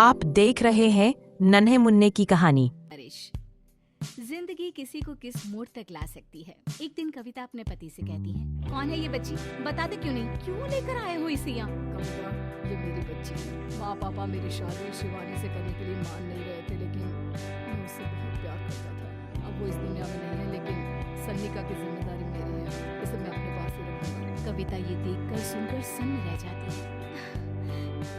आप देख रहे हैं नन्हे मुन्ने की कहानी। जिंदगी किसी को किस मोड़ तक ला सकती है। एक दिन कविता अपने पति से कहती है, कौन है ये बच्ची, बता दे, क्यों लेकर आए हो इसे यहाँ? कविता, ये मेरी बच्ची है। माँ पापा मेरी शादी शिवानी से करने के लिए मान नहीं रहे थे, लेकिन मैं उससे बहुत प्यार करता था। अब वो इस दुनिया में नहीं है, लेकिन सन्निका की जिम्मेदारी मेरी है, इसे मैं अपने पास ही रखूंगा। कविता ये देखकर सुनकर सन्न रह जाती है।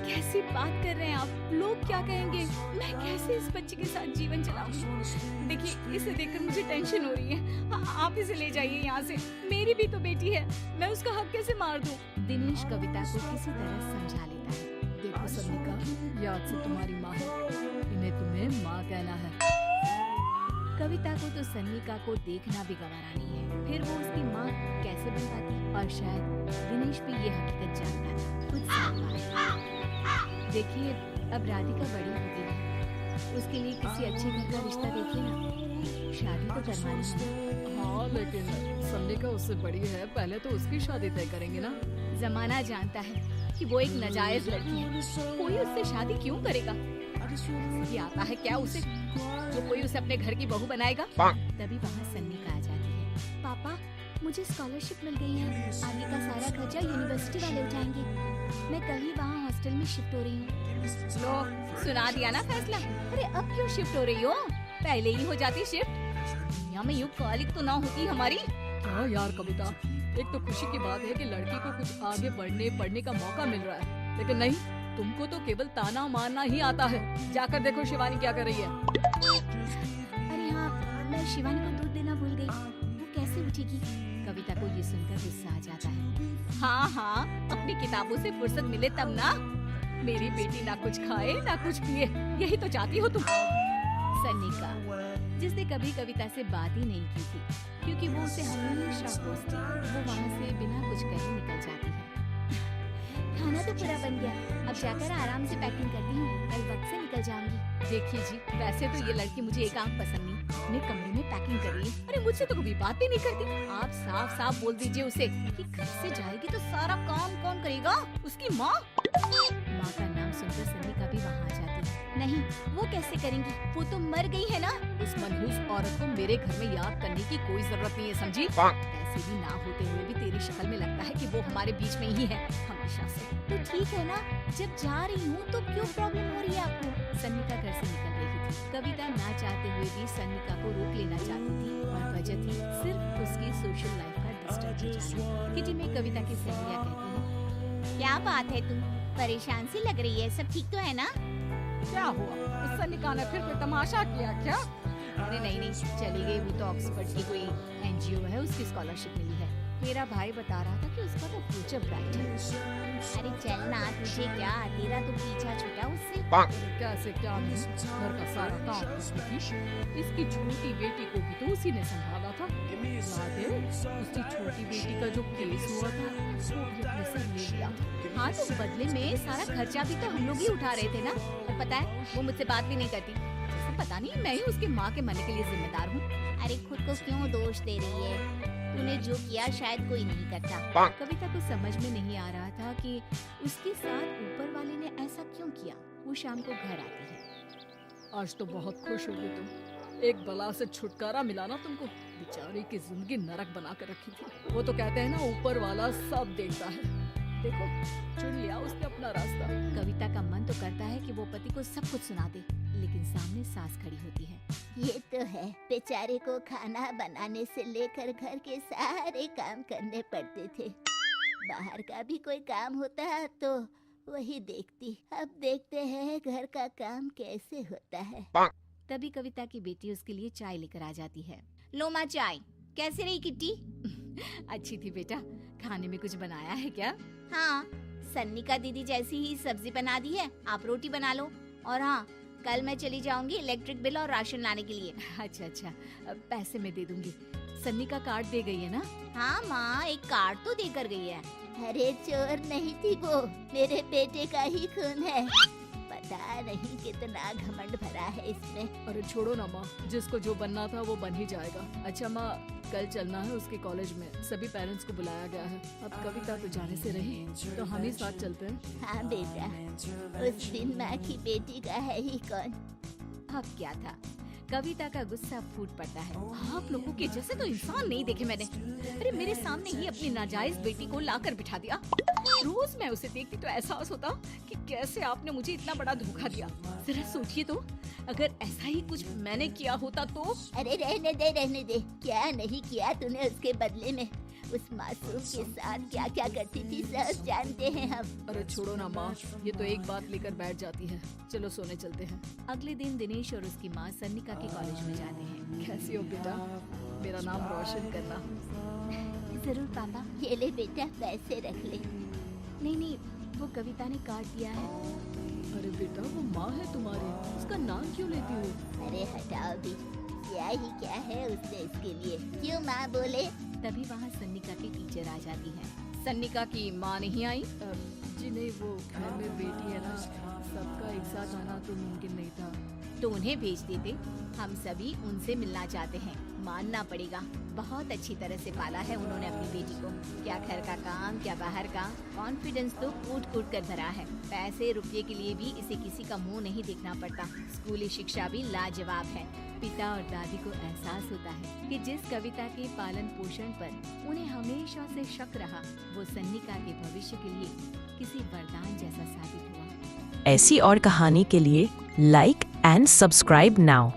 कैसी बात कर रहे हैं आप? लोग क्या कहेंगे? मैं कैसे इस बच्ची के साथ जीवन चलाऊंगी? देखिए, इसे देखकर मुझे टेंशन हो रही है। आप इसे ले जाइए यहाँ से। मेरी भी तो बेटी है, मैं उसका हक कैसे मार दूं? दिनेश कविता को किसी तरह समझा लेता है। देखो सन्निका, ये आज से तुम्हारी माँ है, इन्हें तुम्हें माँ कहना है। कविता को तो सन्निका को देखना भी गवारा नहीं है, फिर वो उसकी माँ कैसे बन पाती? और शायद दिनेश भी ये हकीकत जानता था, खुद से। देखिए, अब राधिका बड़ी हो गई है, उसके लिए किसी अच्छे घर का रिश्ता देखिए ना, शादी तो करवानी है। हाँ, लेकिन सन्निका उससे बड़ी है, पहले तो उसकी शादी तय करेंगे ना। जमाना जानता है कि वो एक नाजायज लड़की है, कोई उससे शादी क्यों करेगा? ये आता है क्या उसे, जो कोई उसे अपने घर की बहू बनाएगा? तभी वहाँ सन्निका आ जाती है। पापा, मुझे स्कॉलरशिप मिल गई है, आगे का सारा खर्चा यूनिवर्सिटी वाले उठाएंगे। मैं कल ही वहाँ हॉस्टल में शिफ्ट हो रही हूँ। लो, सुना दिया ना फैसला। अरे अब क्यों शिफ्ट हो रही हो? पहले ही हो जाती शिफ्ट। दुनिया में यूँ कॉलिक तो ना होती हमारी। क्या यार कविता, एक तो खुशी की बात है कि लड़की को कुछ आगे बढ़ने पढ़ने का मौका मिल रहा है, लेकिन नहीं, तुमको तो केवल ताना मारना ही आता है। जाकर देखो शिवानी क्या कर रही है। अरे हाँ, मैं शिवानी को दूध देना भूल गई, वो कैसे उठेगी? कविता को ये सुनकर गुस्सा आ जाता है। हाँ, अपनी किताबों से फुर्सत मिले तब ना। मेरी बेटी ना कुछ खाए ना कुछ पिए, यही तो चाहती हो तुम। सन्निका, जिसने कभी कविता से बात ही नहीं की थी, क्योंकि वो उसे हमेशा कोसती, वो वहाँ से बिना कुछ कहे निकल जाती है। खाना तो पूरा बन गया, अब जाकर आराम से पैकिंग करती हूँ, कल वक्त से निकल जाऊंगी। देखिए जी, वैसे तो ये लड़की मुझे एक आंख पसंद नहीं, अपने कमरे में पैकिंग कर रही है। अरे मुझसे तो कभी बात ही नहीं करती। आप साफ साफ बोल दीजिए उसे कि घर से जाएगी तो सारा काम कौन करेगा? उसकी माँ। माँ का नाम सुनकर सन्निका भी वहाँ आ जाती है। नहीं, वो कैसे करेंगी, वो तो मर गई है ना। इस मनहूस औरत को मेरे घर में याद करने की कोई जरूरत नहीं है, समझी? ऐसे भी ना होते हुए भी तेरी शक्ल में लगता है कि वो हमारे बीच में ही है हमेशा से। तो ठीक है ना, जब जा रही हूँ तो क्यों प्रॉब्लम हो रही है आपको? सन्निका घर से निकल रही थी। कविता ना चाहते हुए भी सन्निका को रोक लेना चाहती थी, और वजह थी सिर्फ उसकी सोशल लाइफ का डिस्टर्ब हो जाना। किटी में कविता की सहेलियाँ कहती है, क्या बात है, तुम परेशान सी लग रही है, सब ठीक तो है ना? क्या हुआ, सन्निका ने फिर कोई तमाशा किया क्या? अरे नहीं, चली गई, वो तो ऑक्सफोर्ड की कोई एनजीओ है, उसकी स्कॉलरशिप मिली है। मेरा भाई बता रहा था कि उसका तो फ्यूचर ब्राइट है। अरे चल ना, तुझे क्या, तेरा तो पीछा छूटा उससे। कैसे क्या नहीं, घर का सारा काम उसकी थी। इसकी छोटी बेटी को भी तो उसी ने संभाला था। याद है उसकी छोटी बेटी का जो केस हुआ था, वो भी अपने से ले लिया था। हाँ, तो बदले में सारा खर्चा भी तो हम लोग ही उठा रहे थे ना। और पता है, वो मुझसे बात भी नहीं करती, जैसे पता नहीं मैं ही उसकी माँ के मरने के लिए जिम्मेदार हूँ। अरे खुद को क्यों दोष दे रही है? तूने जो किया शायद कोई नहीं करता। कविता को समझ में नहीं आ रहा था कि उसके साथ ऊपर वाले ने ऐसा क्यों किया। वो शाम को घर आती है। आज तो बहुत खुश होगी तुम, एक बला से छुटकारा मिला ना तुमको। बेचारी की जिंदगी नरक बना कर रखी थी। वो तो कहते हैं ना, ऊपर वाला सब देखता है। देखो, चुन लिया उसने अपना रास्ता। कविता का मन तो करता है कि वो पति को सब कुछ सुना दे, लेकिन सामने सास खड़ी होती है। ये तो है, बेचारे को खाना बनाने से लेकर घर के सारे काम करने पड़ते थे। बाहर का भी कोई काम होता है तो वही देखती। अब देखते हैं घर का काम कैसे होता है। तभी कविता की बेटी उसके लिए चाय लेकर आ जाती है। लो माँ चाय। कैसी रही किट्टी? अच्छी थी बेटा। खाने में कुछ बनाया है क्या? हाँ, सन्निका दीदी जैसी ही सब्जी बना दी है, आप रोटी बना लो। और हाँ, कल मैं चली जाऊंगी इलेक्ट्रिक बिल और राशन लाने के लिए। अच्छा, पैसे मैं दे दूंगी। सन्निका कार्ड दे गई है ना? हाँ माँ, एक कार्ड तो देकर गई है। अरे चोर नहीं थी वो, मेरे बेटे का ही खून है। पता नहीं कितना घमंड भरा है इसमें। अरे छोड़ो ना माँ, जिसको जो बनना था वो बन ही जाएगा। अच्छा माँ, कल चलना है उसके कॉलेज में, सभी पेरेंट्स को बुलाया गया है। अब कविता तो जाने से रही, तो हम ही साथ चलते हैं। हाँ बेटा, उस दिन माँ की बेटी का है ही कौन। अब क्या था, कविता का गुस्सा फूट पड़ता है। आप लोगों के जैसे तो इंसान नहीं देखे मैंने। अरे मेरे सामने ही अपनी नाजायज बेटी को लाकर बिठा दिया। रोज मैं उसे देखती तो एहसास होता कि कैसे आपने मुझे इतना बड़ा धोखा दिया। जरा सोचिए तो, अगर ऐसा ही कुछ मैंने किया होता तो। अरे रहने दे, क्या नहीं किया तूने उसके बदले में। उस मासूम के साथ क्या क्या करती थी सब जानते हैं हम। अरे छोड़ो ना माँ, ये तो एक बात लेकर बैठ जाती है। चलो सोने चलते हैं। अगले दिन दिनेश और उसकी माँ सन्निका के कॉलेज में जाते हैं। कैसी हो बेटा, मेरा नाम रोशन करना। जरूर पापा, ये ले बेटा, पैसे रख ले। नहीं, वो कविता ने काट दिया है। अरे बेटा, वो माँ है तुम्हारी, उसका नाम क्यों लेती हो? अरे हटाओ भी, क्या ही क्या है उसने इसके लिए, क्यों माँ बोले। तभी वहाँ सन्निका की टीचर आ जाती है। सन्निका की माँ नहीं आई? जी नहीं, वो घर में बेटी है ना, सबका एक साथ आना तो मुमकिन नहीं था। तो उन्हें भेज देते, हम सभी उनसे मिलना चाहते हैं। मानना पड़ेगा, बहुत अच्छी तरह से पाला है उन्होंने अपनी बेटी को। क्या घर का काम, क्या बाहर का। कॉन्फिडेंस तो कूट कूट कर भरा है। पैसे रुपये के लिए भी इसे किसी का मुंह नहीं देखना पड़ता। स्कूली शिक्षा भी लाजवाब है। पिता और दादी को एहसास होता है कि जिस कविता के पालन पोषण पर उन्हें हमेशा से शक रहा, वो सन्निका के भविष्य के लिए किसी वरदान जैसा साबित हुआ। ऐसी और कहानी के लिए लाइक एंड सब्सक्राइब नाउ।